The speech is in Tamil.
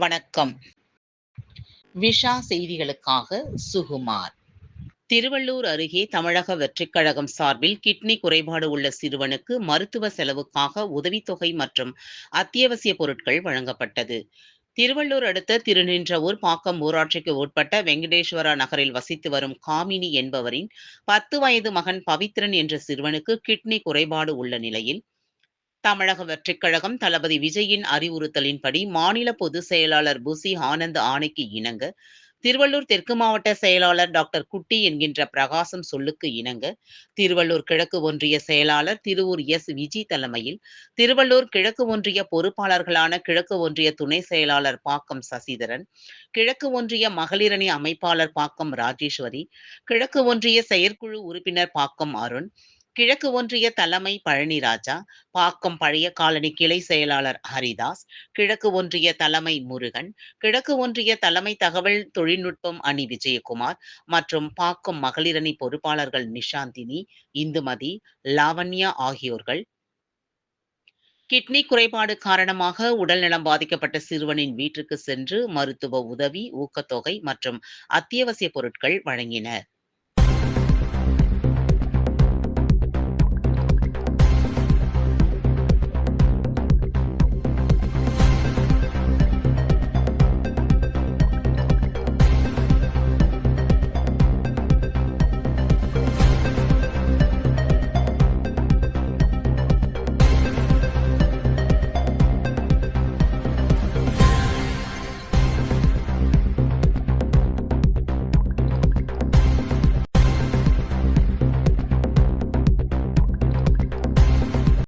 வணக்கம். விஷா செய்திகளுக்காக சுகுமார். திருவள்ளூர் அருகே தமிழக வெற்றிக் கழகம் சார்பில் கிட்னி குறைபாடு உள்ள சிறுவனுக்கு மருத்துவ செலவுக்காக உதவித்தொகை மற்றும் அத்தியாவசிய பொருட்கள் வழங்கப்பட்டது. திருவள்ளூர் அடுத்த திருநின்றவூர் பாக்கம் ஊராட்சிக்கு உட்பட்ட வெங்கடேஸ்வரா நகரில் வசித்து வரும் காமினி என்பவரின் 10 வயது மகன் பவித்ரன் என்ற சிறுவனுக்கு கிட்னி குறைபாடு உள்ள நிலையில், தமிழக வெற்றிக் கழகம் தளபதி விஜயின் அறிவுறுத்தலின்படி மாநில பொதுச் செயலாளர் புசி ஆனந்த் ஆணைக்கு இணங்க, திருவள்ளூர் தெற்கு மாவட்ட செயலாளர் டாக்டர் குட்டி என்கின்ற பிரகாசம் சொல்லுக்கு இணங்க, திருவள்ளூர் கிழக்கு ஒன்றிய செயலாளர் திருவூர் எஸ். விஜி தலைமையில், திருவள்ளூர் கிழக்கு ஒன்றிய பொறுப்பாளர்களான கிழக்கு ஒன்றிய துணை செயலாளர் பாக்கம் சசிதரன், கிழக்கு ஒன்றிய மகளிரணி அமைப்பாளர் பாக்கம் ராஜேஸ்வரி, கிழக்கு ஒன்றிய செயற்குழு உறுப்பினர் பாக்கம் அருண், கிழக்கு ஒன்றிய தலைமை பழனிராஜா, பாக்கம் பழைய காலனி கிளை செயலாளர் ஹரிதாஸ், கிழக்கு ஒன்றிய தலைமை முருகன், கிழக்கு ஒன்றிய தலைமை தகவல் தொழில்நுட்பம் அணி விஜயகுமார் மற்றும் பாக்கம் மகளிரணி பொறுப்பாளர்கள் நிஷாந்தினி, இந்துமதி, லாவண்யா ஆகியோர்கள் கிட்னி குறைபாடு காரணமாக உடல்நலம் பாதிக்கப்பட்ட சிறுவனின் வீட்டிற்கு சென்று மருத்துவ உதவி, ஊக்கத்தொகை மற்றும் அத்தியாவசிய பொருட்கள் வழங்கினர்.